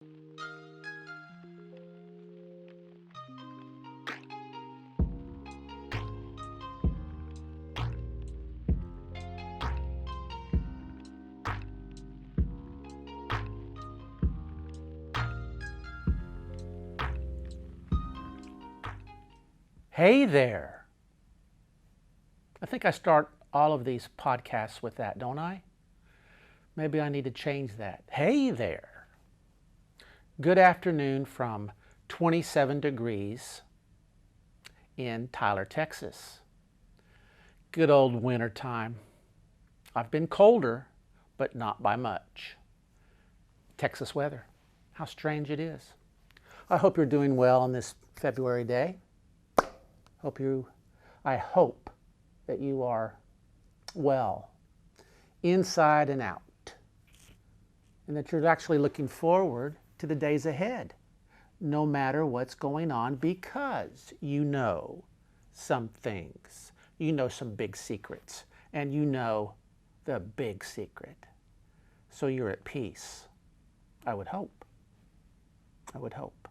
Hey there. I think I start all of these podcasts with that, don't I? Maybe I need to change that. Hey there. Good afternoon from 27 degrees in Tyler, Texas. Good old winter time. I've been colder, but not by much. Texas weather. How strange it is. I hope you're doing well on this February day. I hope that you are well, inside and out, and that you're actually looking forward to the days ahead, no matter what's going on, because you know some things. You know some big secrets, and you know the big secret. So you're at peace. I would hope. I would hope.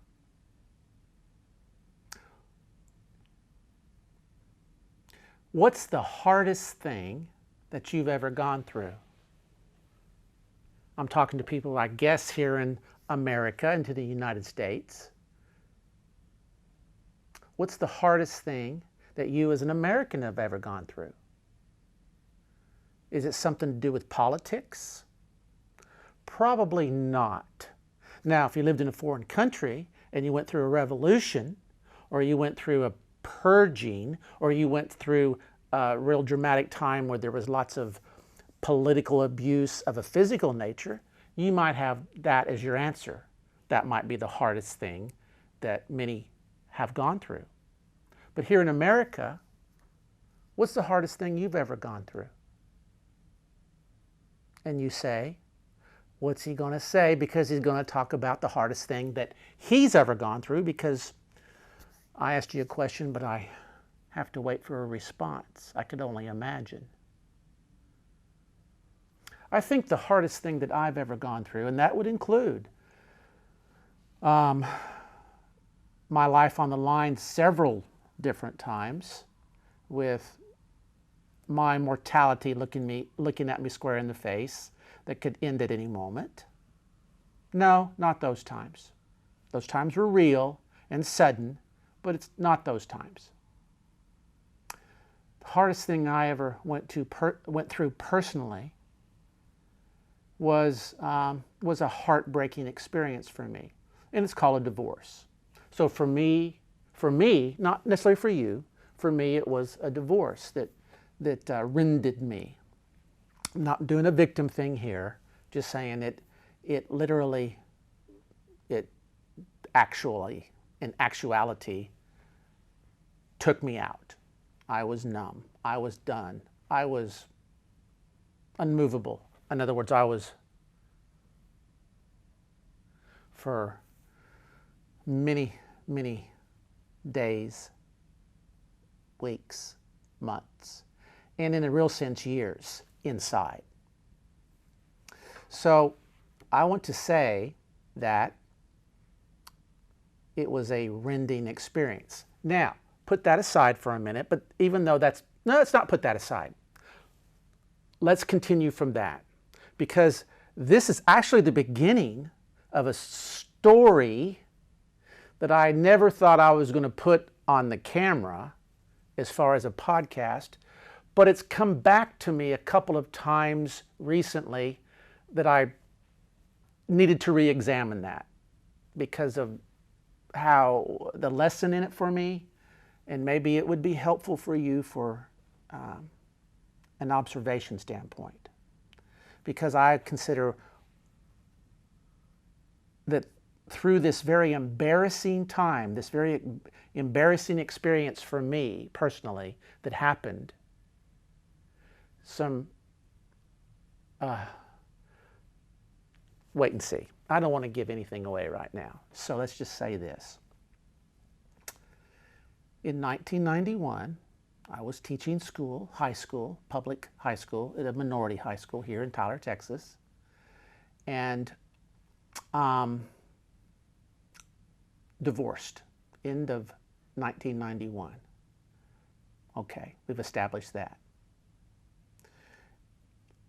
What's the hardest thing that you've ever gone through? I'm talking to people, I guess, here in America and to the United States. What's the hardest thing that you as an American have ever gone through? Is it something to do with politics? Probably not. Now, if you lived in a foreign country and you went through a revolution, or you went through a purging, or you went through a real dramatic time where there was lots of political abuse of a physical nature, you might have that as your answer. That might be the hardest thing that many have gone through. But here in America, what's the hardest thing you've ever gone through? And you say, what's he going to say? Because he's going to talk about the hardest thing that he's ever gone through, because I asked you a question, but I have to wait for a response. I could only imagine. I think the hardest thing that I've ever gone through, and that would include my life on the line several different times, with my mortality looking at me square in the face, that could end at any moment. No, not those times. Those times were real and sudden, but it's not those times. The hardest thing I ever went through personally was a heartbreaking experience for me, and it's called a divorce. So for me, not necessarily for you, for me it was a divorce that rended me. I'm not doing a victim thing here, just saying it literally, in actuality, took me out. I was numb. I was done. I was unmovable. In other words, I was, for many, many days, weeks, months, and in a real sense, years inside. So I want to say that it was a rending experience. Now, put that aside for a minute, but even though let's not put that aside. Let's continue from that, because this is actually the beginning of a story that I never thought I was going to put on the camera as far as a podcast, but it's come back to me a couple of times recently that I needed to re-examine that because of how the lesson in it for me, and maybe it would be helpful for you for an observation standpoint. Because I consider that through this very embarrassing time, this very embarrassing experience for me personally that happened, wait and see. I don't want to give anything away right now. So let's just say this. In 1991, I was teaching school, high school, public high school, at a minority high school here in Tyler, Texas. And divorced, end of 1991. Okay, we've established that.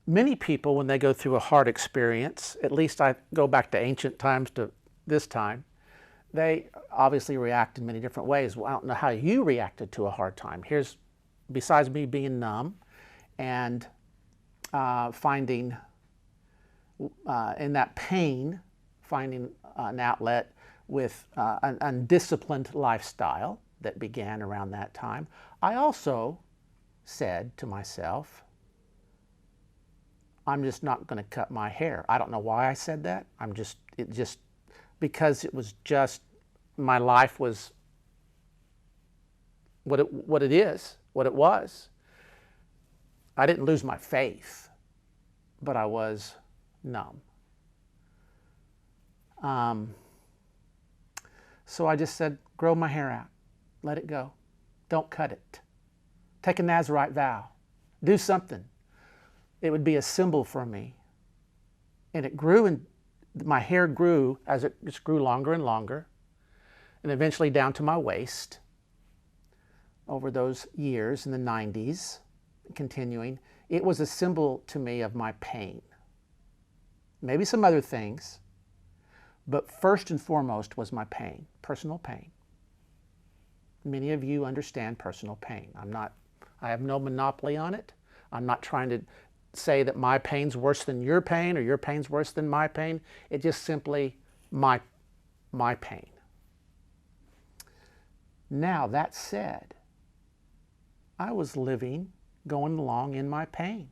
Many people, when they go through a hard experience, at least I go back to ancient times to this time, they obviously react in many different ways. Well, I don't know how you reacted to a hard time. Here's, besides me being numb and finding in that pain, finding an outlet with an undisciplined lifestyle that began around that time, I also said to myself, I'm just not going to cut my hair. I don't know why I said that. Because it was just, my life was what it was. I didn't lose my faith, but I was numb. So I just said, grow my hair out. Let it go. Don't cut it. Take a Nazarite vow. Do something. It would be a symbol for me. And it grew, and my hair grew as it just grew longer and longer, and eventually down to my waist over those years in the 90s, continuing. It was a symbol to me of my pain. Maybe some other things, but first and foremost was my pain, personal pain. Many of you understand personal pain. I have no monopoly on it. I'm not trying to say that my pain's worse than your pain or your pain's worse than my pain. It's just simply my pain. Now, that said, I was living, going along in my pain.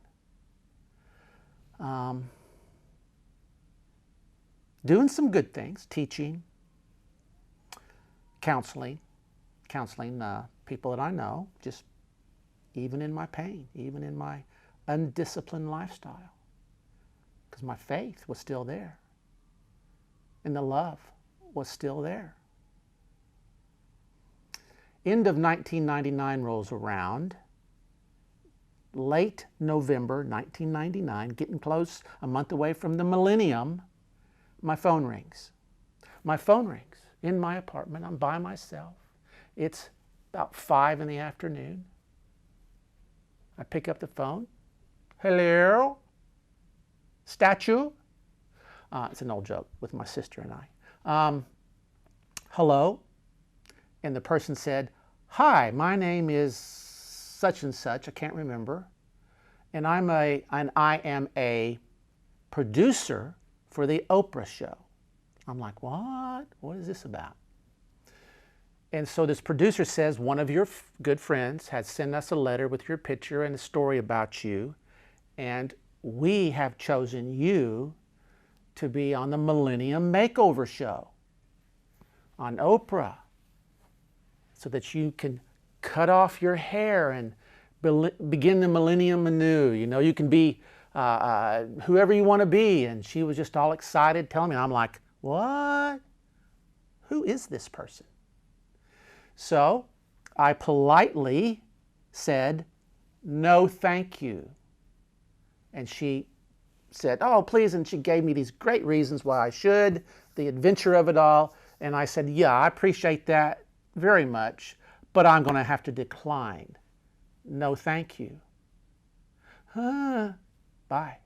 Doing some good things, teaching, counseling people that I know, just even in my pain, even in my undisciplined lifestyle, because my faith was still there and the love was still there. End of 1999 rolls around, late November 1999, getting close, a month away from the millennium. My phone rings. My phone rings in my apartment. I'm by myself. It's about 5 in the afternoon. I pick up the phone. Hello? Statue? It's an old joke with my sister and I. Hello? And the person said, hi, my name is such and such, I can't remember, and I am a producer for the Oprah show. I'm like, what? What is this about? And so this producer says, one of your good friends had sent us a letter with your picture and a story about you, and we have chosen you to be on the Millennium Makeover Show on Oprah, so that you can cut off your hair and begin the millennium anew. You know, you can be whoever you want to be. And she was just all excited telling me. And I'm like, what? Who is this person? So I politely said, no, thank you. And she said, oh, please. And she gave me these great reasons why I should, the adventure of it all. And I said, yeah, I appreciate that very much, but I'm going to have to decline. No, thank you. Bye.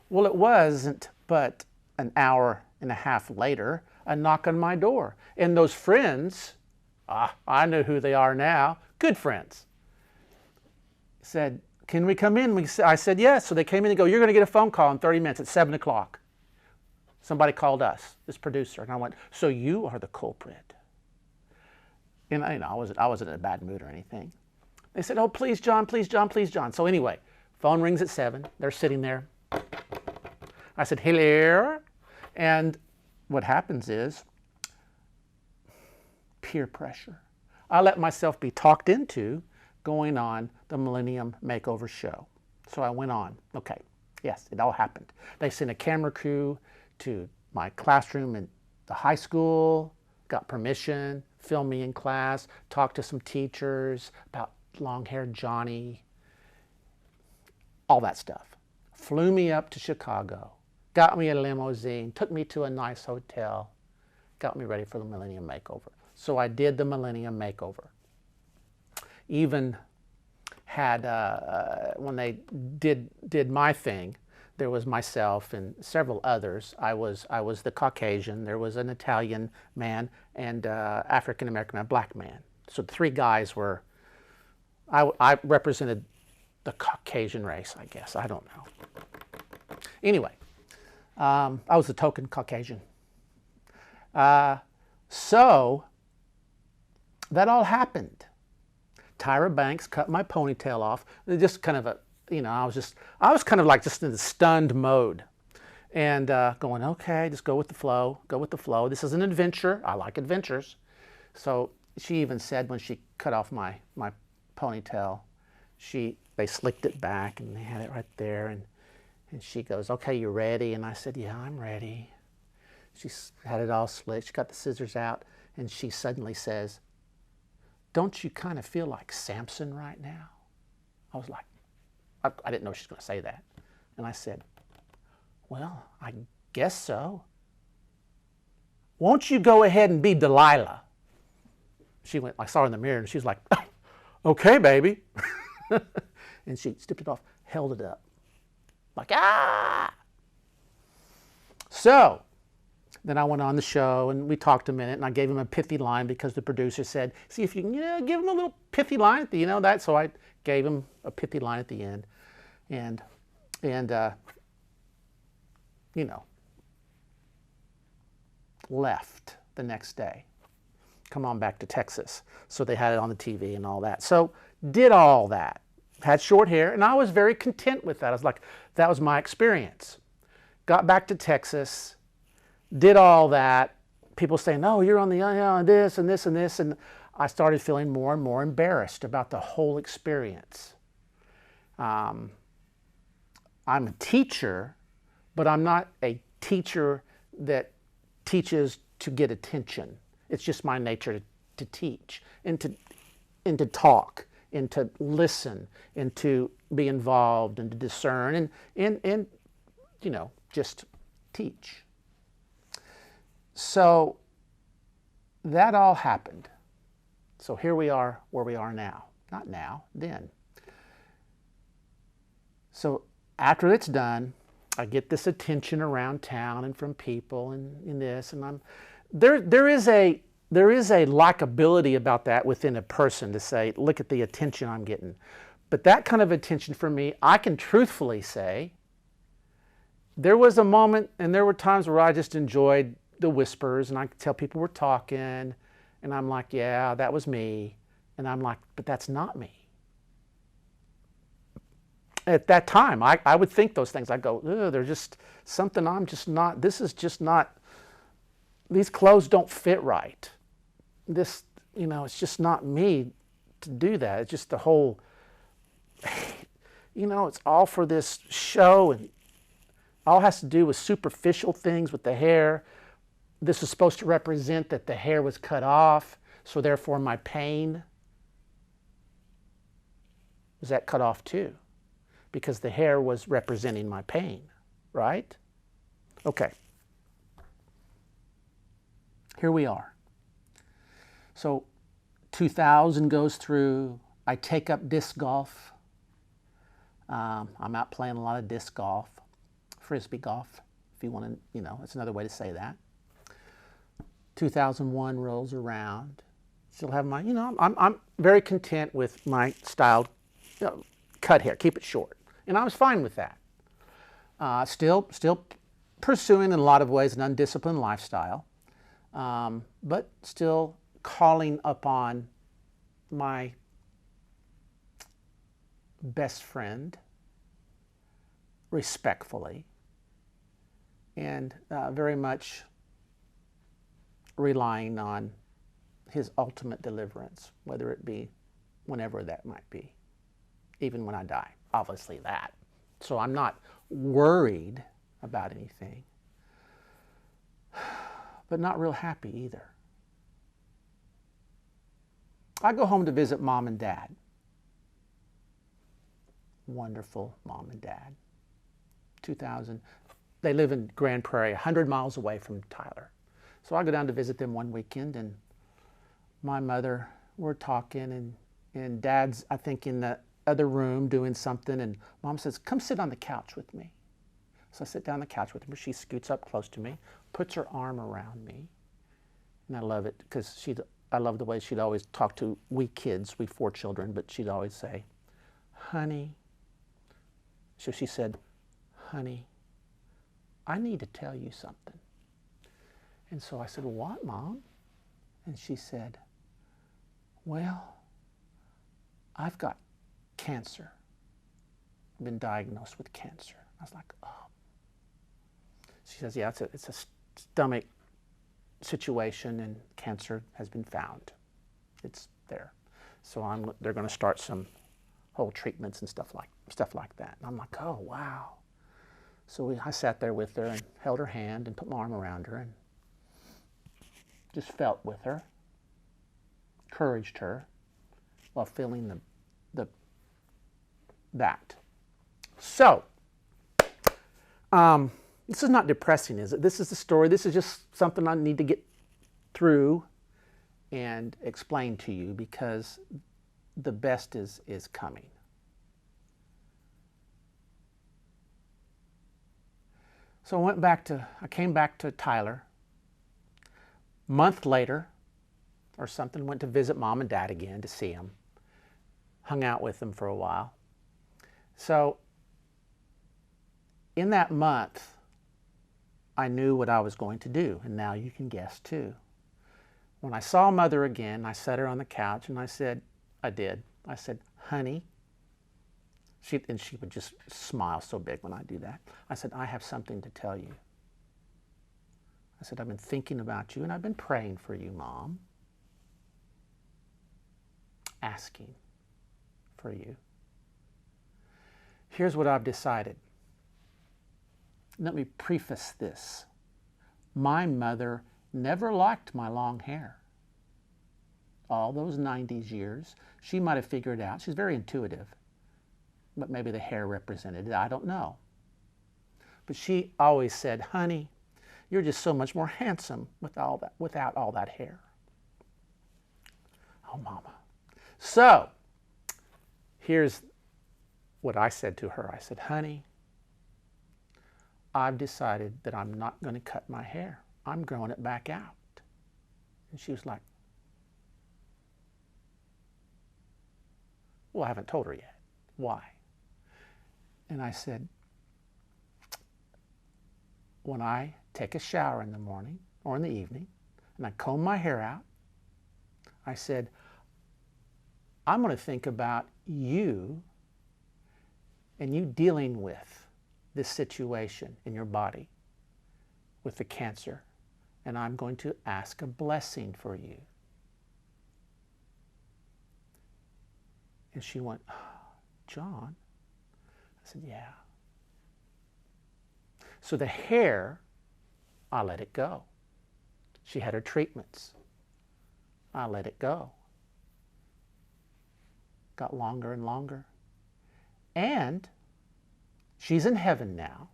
Well, it wasn't but an hour and a half later, a knock on my door. And those friends, I know who they are now, good friends, said, can we come in? I said, yes. So they came in and go, you're going to get a phone call in 30 minutes at 7 o'clock. Somebody called us, this producer, and I went, so you are the culprit. And I wasn't in a bad mood or anything. They said, oh, please, John, please, John, please, John. So anyway, phone rings at 7. They're sitting there. I said, hello. And what happens is peer pressure. I let myself be talked into going on the Millennium Makeover Show. So I went on. Okay, yes, it all happened. They sent a camera crew to my classroom in the high school, got permission, filmed me in class, talked to some teachers about long-haired Johnny, all that stuff. Flew me up to Chicago, got me a limousine, took me to a nice hotel, got me ready for the Millennium Makeover. So I did the Millennium Makeover. Even had, when they did my thing, there was myself and several others. I was the Caucasian. There was an Italian man and African American man, black man. So the three guys were, I represented the Caucasian race, I guess. I don't know. Anyway, I was the token Caucasian. So that all happened. Tyra Banks cut my ponytail off. Just kind of a, you know, I was kind of like just in the stunned mode, and going, okay, just go with the flow, go with the flow. This is an adventure. I like adventures. So she even said when she cut off my ponytail, they slicked it back and they had it right there, and she goes, okay, you ready? And I said, yeah, I'm ready. She had it all slicked. She got the scissors out, and she suddenly says, don't you kind of feel like Samson right now? I was like, I didn't know she was going to say that. And I said, well, I guess so. Won't you go ahead and be Delilah? She went, I saw her in the mirror, and she was like, okay, baby. And she stripped it off, held it up. Like, ah! So then I went on the show, and we talked a minute, and I gave him a pithy line because the producer said, see if you can, give him a little pithy line at the, that. So I gave him a pithy line at the end, and left the next day. Come on back to Texas. So they had it on the TV and all that. So did all that. Had short hair, and I was very content with that. I was like, that was my experience. Got back to Texas, did all that. People saying, no, you're on the this and this and this. And I started feeling more and more embarrassed about the whole experience. I'm a teacher, but I'm not a teacher that teaches to get attention. It's just my nature to teach and to talk and to listen and to be involved and to discern and just teach. So that all happened. So here we are where we are now. Not now, then. So after it's done, I get this attention around town and from people and this, and there is a likability about that within a person to say, look at the attention I'm getting. But that kind of attention for me, I can truthfully say, there was a moment and there were times where I just enjoyed the whispers, and I could tell people were talking, and I'm like, yeah, that was me. And I'm like, but that's not me. At that time, I would think those things. I'd go, they're just something I'm just not, this is just not, these clothes don't fit right. This, it's just not me to do that. It's just the whole, it's all for this show, and all has to do with superficial things with the hair. This is supposed to represent that the hair was cut off, so therefore my pain was that cut off too, because the hair was representing my pain, right? Okay. Here we are. So 2000 goes through. I take up disc golf. I'm out playing a lot of disc golf, frisbee golf, if you want to, that's another way to say that. 2001 rolls around. Still have my, I'm very content with my style, cut hair, keep it short. And I was fine with that. Still pursuing in a lot of ways an undisciplined lifestyle, but still calling upon my best friend respectfully, and very much relying on his ultimate deliverance, whether it be whenever that might be, even when I die, obviously that. So I'm not worried about anything, but not real happy either. I go home to visit mom and dad. Wonderful mom and dad. 2000, they live in Grand Prairie, 100 miles away from Tyler. So I go down to visit them one weekend, and my mother, we're talking, and Dad's, I think, in the other room doing something, and Mom says, come sit on the couch with me. So I sit down on the couch with her. She scoots up close to me, puts her arm around me, and I love it because I love the way she'd always talk to we kids, we 4 children, but she'd always say, honey. So she said, honey, I need to tell you something. And so I said, what, Mom? And she said, well, I've got cancer. I've been diagnosed with cancer. I was like, oh. She says, yeah, it's a stomach situation, and cancer has been found. It's there. So they're going to start some whole treatments and stuff like that. And I'm like, oh, wow. So I sat there with her and held her hand and put my arm around her and just felt with her, encouraged her while feeling that. So, this is not depressing, is it? This is the story. This is just something I need to get through and explain to you, because the best is coming. So I came back to Tyler. Month later or something, went to visit Mom and Dad again to see them. Hung out with them for a while. So in that month, I knew what I was going to do, and now you can guess too. When I saw Mother again, I sat her on the couch and I said, honey, she would just smile so big when I do that. I said, I have something to tell you. I said, I've been thinking about you and I've been praying for you, Mom. Asking for you. Here's what I've decided. Let me preface this. My mother never liked my long hair. All those 90s years, she might have figured out, she's very intuitive, but maybe the hair represented it, I don't know. But she always said, honey, you're just so much more handsome without all that hair. Oh, Mama. So, here's what I said to her. I said, honey, I've decided that I'm not going to cut my hair. I'm growing it back out. And she was like, well, I haven't told her yet. Why? And I said, when I take a shower in the morning or in the evening and I comb my hair out, I said, I'm going to think about you and you dealing with this situation in your body with the cancer, and I'm going to ask a blessing for you. And she went, oh, John? I said, yeah. So the hair, I let it go. She had her treatments. I let it go. Got longer and longer. And she's in heaven now,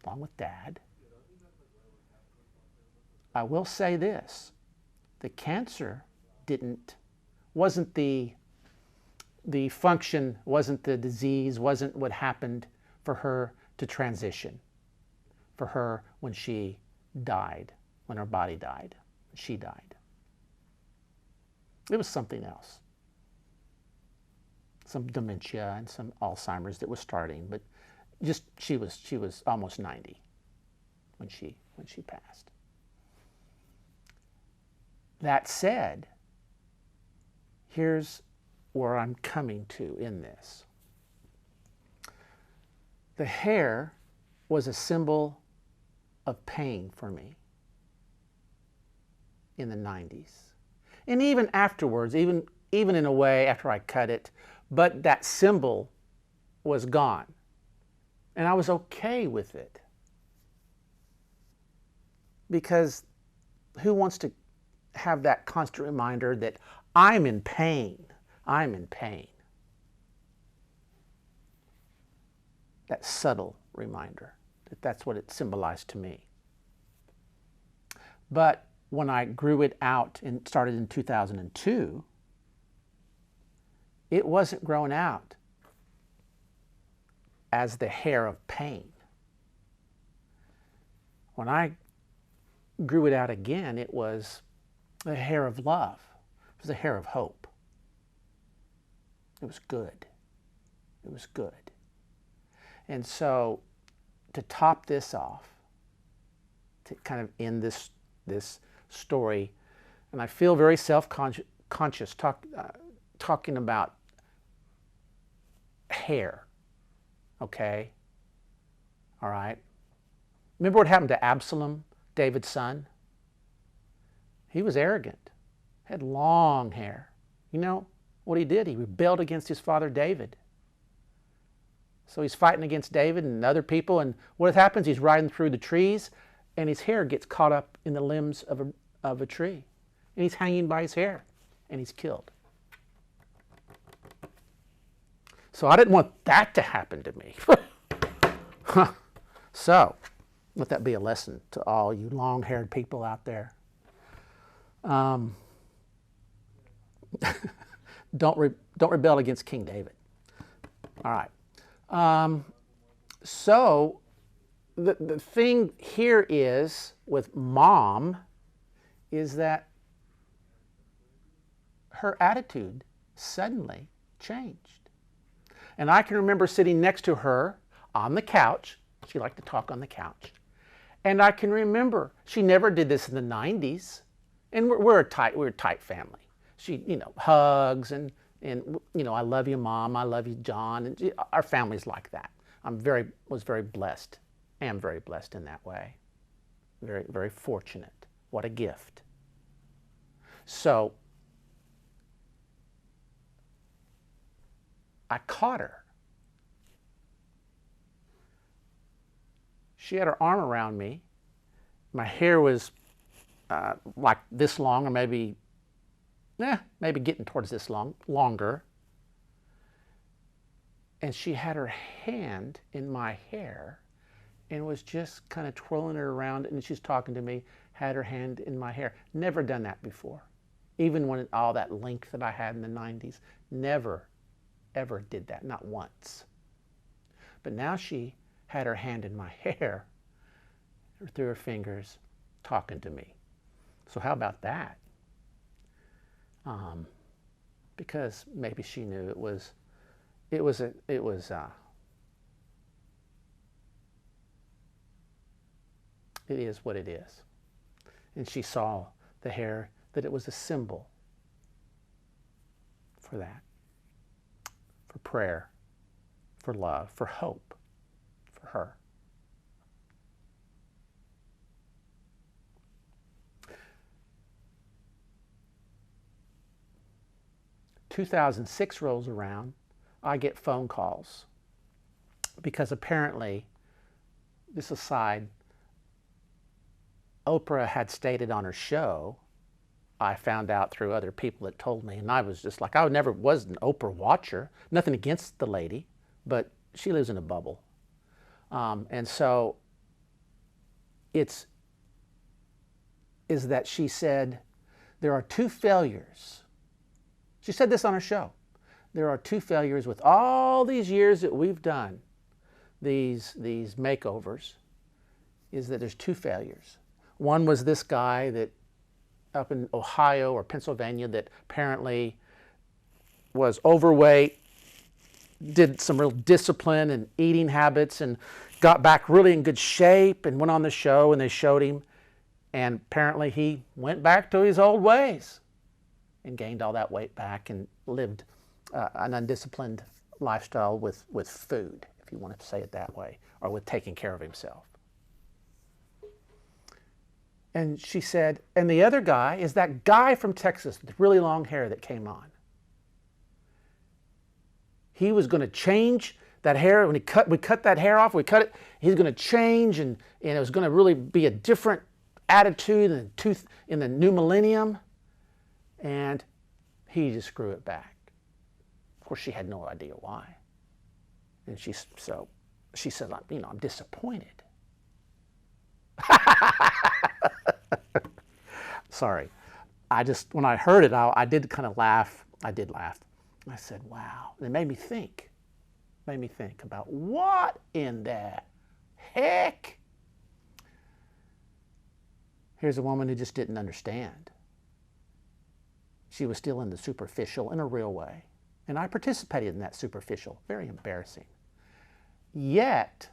along with Dad. I will say this, the cancer wasn't the function, wasn't the disease, wasn't what happened for her to transition, for her when she died, when her body died, she died. It was something else. Some dementia and some Alzheimer's that was starting, but just she was almost 90 when she passed. That said, here's where I'm coming to in this. The hair was a symbol of pain for me in the 90s. And even afterwards, even in a way after I cut it, but that symbol was gone. And I was okay with it. Because who wants to have that constant reminder that I'm in pain? I'm in pain. That subtle reminder that that's what it symbolized to me. But when I grew it out and started in 2002, it wasn't grown out as the hair of pain. When I grew it out again, it was the hair of love. It was the hair of hope. It was good. It was good. And so to top this off, to kind of end this story, and I feel very self-conscious talking about hair, okay? All right? Remember what happened to Absalom, David's son? He was arrogant, had long hair. You know what he did? He rebelled against his father David. So he's fighting against David and other people, and what happens? He's riding through the trees, and his hair gets caught up in the limbs of a tree. And he's hanging by his hair, and he's killed. So I didn't want that to happen to me. So let that be a lesson to all you long-haired people out there. Don't rebel against King David. All right. So the thing here is with Mom is that her attitude suddenly changed. And I can remember sitting next to her on the couch. She liked to talk on the couch. And I can remember she never did this in the 90s. And we're a tight family. She, hugs and I love you, Mom. I love you, John. And our family's like that. Was very blessed. Am very blessed in that way. Very, very fortunate. What a gift. So I caught her. She had her arm around me. My hair was like this long, or maybe getting towards this longer. And she had her hand in my hair and was just kind of twirling it around, and she's talking to me, had her hand in my hair. Never done that before. Even when all that length that I had in the 90s, never, ever did that, not once. But now she had her hand in my hair, through her fingers, talking to me. So how about that? Because maybe she knew it is what it is. And she saw the hair, that it was a symbol for that, for prayer, for love, for hope, for her. In 2006 rolls around, I get phone calls because apparently, this aside, Oprah had stated on her show, I found out through other people that told me, and I was just like, I never was an Oprah watcher. Nothing against the lady, but she lives in a bubble. And so is that she said, there are two failures. She said this on her show. There are two failures with all these years that we've done, these makeovers, is that there's two failures. One was this guy that up in Ohio or Pennsylvania that apparently was overweight, did some real discipline and eating habits and got back really in good shape and went on the show and they showed him. And apparently he went back to his old ways and gained all that weight back and lived an undisciplined lifestyle with food, if you want to say it that way, or with taking care of himself. And she said, and the other guy is that guy from Texas with really long hair that came on. He was going to change that hair. When we cut that hair off, we cut it, he's going to change, and it was going to really be a different attitude in the new millennium. And he just grew it back. Of course, she had no idea why. And she said, I'm disappointed. Sorry. When I heard it, I did kind of laugh. I did laugh. I said, wow. And it made me think. Made me think about what in the heck? Here's a woman who just didn't understand. She was still in the superficial in a real way. And I participated in that superficial. Very embarrassing. Yet,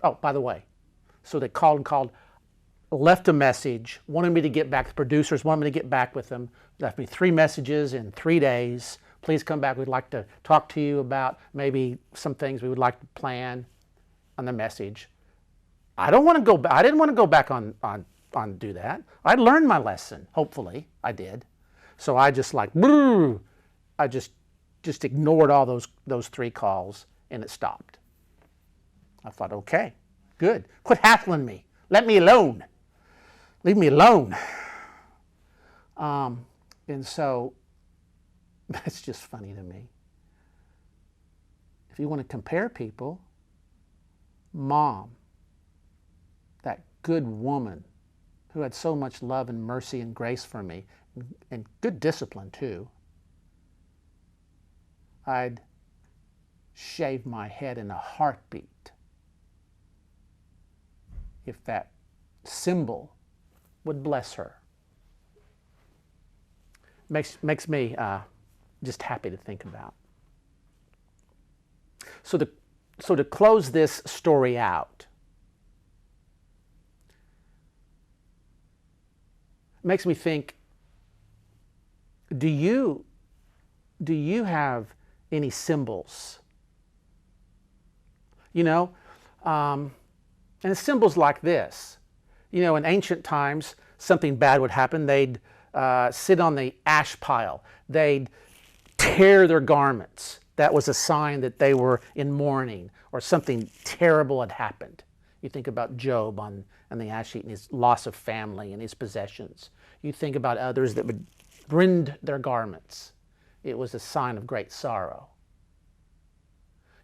oh, by the way, so they called, left a message, wanted me to get back. The producers wanted me to get back with them. Left me 3 messages in 3 days. Please come back. We'd like to talk to you about maybe some things we would like to plan on the message. I don't want to go back. I didn't want to go back on do that. I learned my lesson. Hopefully, I did. So I just like, I just ignored all those 3 calls, and it stopped. I thought, okay, good. Quit hassling me. Let me alone. Leave me alone. And so that's just funny to me. If you want to compare people, Mom, that good woman who had so much love and mercy and grace for me, and good discipline too, I'd shave my head in a heartbeat if that symbol would bless her. Makes me just happy to think about. So to close this story out, makes me think, do you have any symbols? You know, and symbols like this. You know, in ancient times, something bad would happen. They'd sit on the ash pile. They'd tear their garments. That was a sign that they were in mourning or something terrible had happened. You think about Job on the ash heap and his loss of family and his possessions. You think about others that would rend their garments. It was a sign of great sorrow.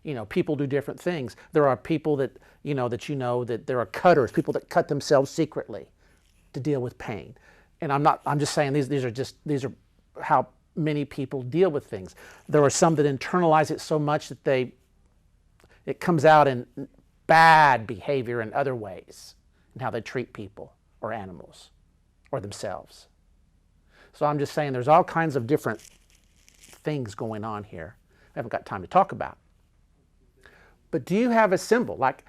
You know, people do different things. There are people that that there are cutters, people that cut themselves secretly to deal with pain. And I'm just saying these are how many people deal with things. There are some that internalize it so much that it comes out in bad behavior in other ways, in how they treat people or animals or themselves. So I'm just saying there's all kinds of different things going on here I haven't got time to talk about. But do you have a symbol? Like,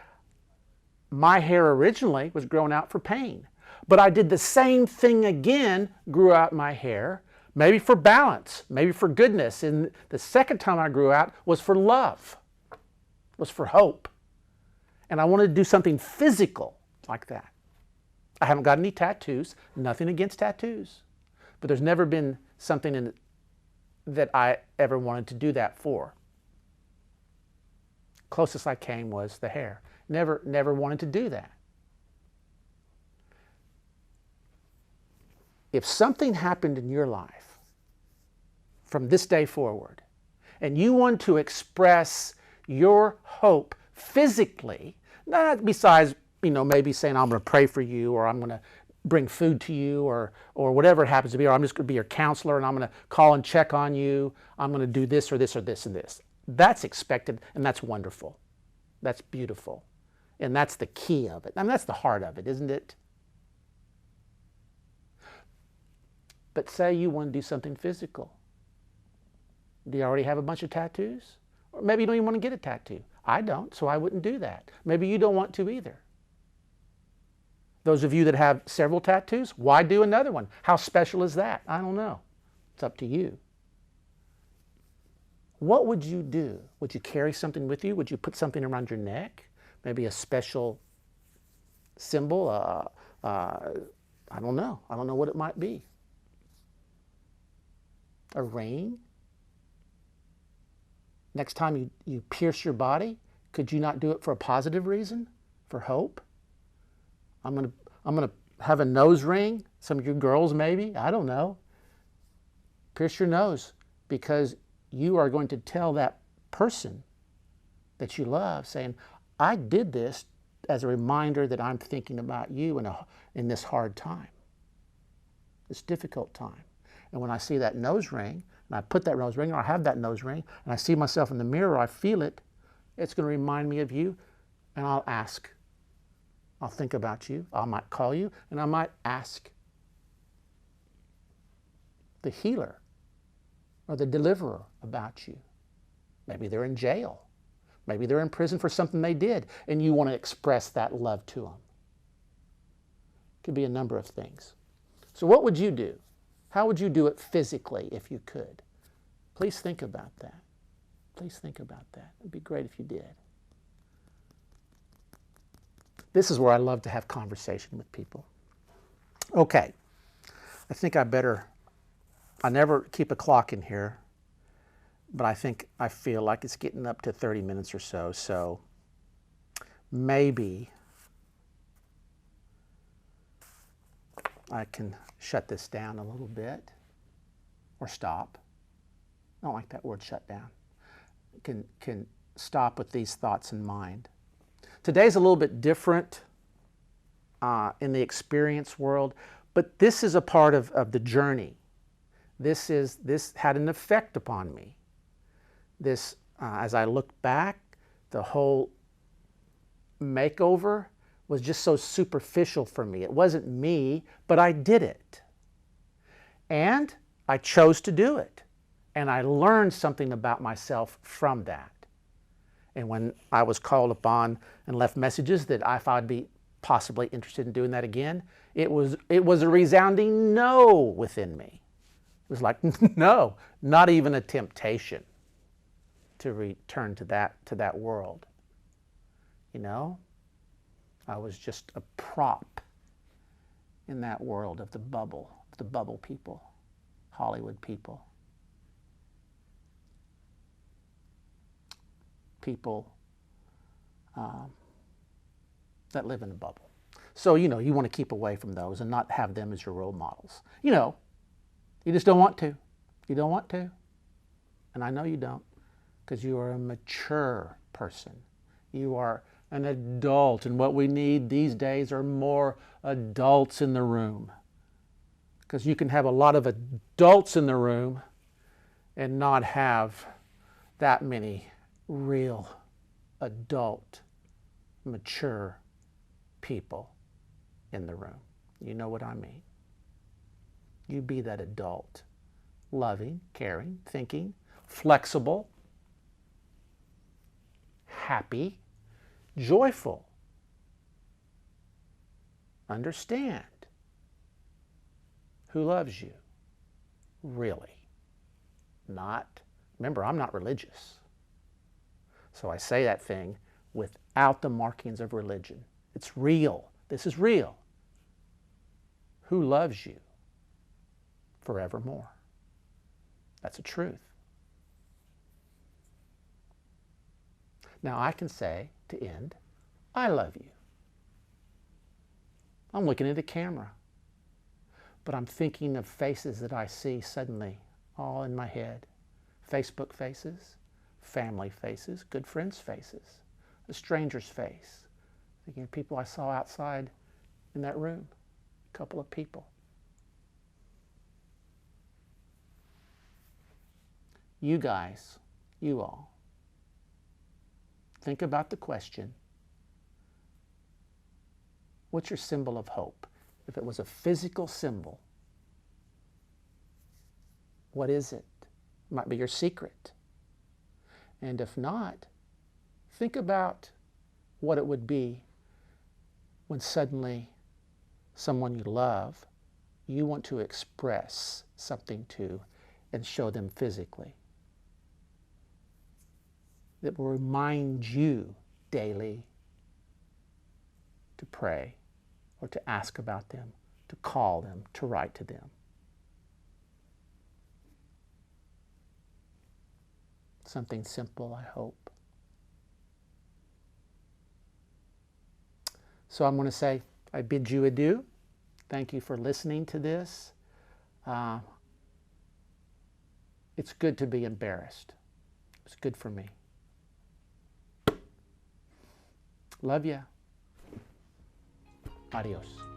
my hair originally was grown out for pain, but I did the same thing again, grew out my hair, maybe for balance, maybe for goodness. And the second time I grew out was for love, was for hope. And I wanted to do something physical like that. I haven't got any tattoos, nothing against tattoos, but there's never been something that I ever wanted to do that for. Closest I came was the hair. Never wanted to do that. If something happened in your life from this day forward, and you want to express your hope physically, not besides, maybe saying I'm going to pray for you, or I'm going to bring food to you, or whatever it happens to be, or I'm just going to be your counselor and I'm going to call and check on you, I'm going to do this or this or this and this. That's expected, and that's wonderful. That's beautiful. And that's the key of it. I mean, that's the heart of it, isn't it? But say you want to do something physical. Do you already have a bunch of tattoos? Or maybe you don't even want to get a tattoo. I don't, so I wouldn't do that. Maybe you don't want to either. Those of you that have several tattoos, why do another one? How special is that? I don't know. It's up to you. What would you do? Would you carry something with you? Would you put something around your neck? Maybe a special symbol? I don't know. I don't know what it might be. A ring? Next time you pierce your body, could you not do it for a positive reason? For hope? I'm gonna have a nose ring. Some of you girls maybe, I don't know. Pierce your nose because you are going to tell that person that you love, saying, I did this as a reminder that I'm thinking about you in this hard time. this difficult time. And when I see that nose ring, and I put that nose ring, or I have that nose ring, and I see myself in the mirror, I feel it, it's going to remind me of you, and I'll ask. I'll think about you. I might call you, and I might ask the healer or the deliverer about you. Maybe they're in jail. Maybe they're in prison for something they did, and you want to express that love to them. It could be a number of things. So what would you do? How would you do it physically if you could? Please think about that. Please think about that. It'd be great if you did. This is where I love to have conversation with people. Okay, I think I never keep a clock in here, but I feel like it's getting up to 30 minutes or so, so maybe I can shut this down a little bit, or stop. I don't like that word, shut down. Can stop with these thoughts in mind. Today's a little bit different in the experience world, but this is a part of the journey. This had an effect upon me. This, as I look back, the whole makeover was just so superficial for me. It wasn't me, but I did it. And I chose to do it. And I learned something about myself from that. And when I was called upon and left messages that if I'd be possibly interested in doing that again, it was a resounding no within me. It was like, no, not even a temptation to return to that world. You know? I was just a prop in that world of the bubble people, Hollywood people. People that live in a bubble. So, you want to keep away from those and not have them as your role models. You just don't want to. You don't want to. And I know you don't, because you are a mature person. You are an adult, and what we need these days are more adults in the room. Because you can have a lot of adults in the room and not have that many real adult, mature people in the room. You know what I mean. You be that adult, loving, caring, thinking, flexible, happy, joyful. Understand who loves you, really. Remember, I'm not religious. So I say that thing without the markings of religion. It's real. This is real. Who loves you forevermore? That's a truth. Now I can say, to end, I love you. I'm looking at the camera, but I'm thinking of faces that I see suddenly all in my head. Facebook faces, family faces, good friends' faces, a stranger's face. Thinking of people I saw outside in that room, a couple of people. You guys, you all, think about the question, what's your symbol of hope? If it was a physical symbol, what is it? It might be your secret. And if not, think about what it would be when suddenly someone you love, you want to express something to and show them physically. That will remind you daily to pray or to ask about them, to call them, to write to them. Something simple, I hope. So I'm going to say, I bid you adieu. Thank you for listening to this. It's good to be embarrassed. It's good for me. Love ya. Adios.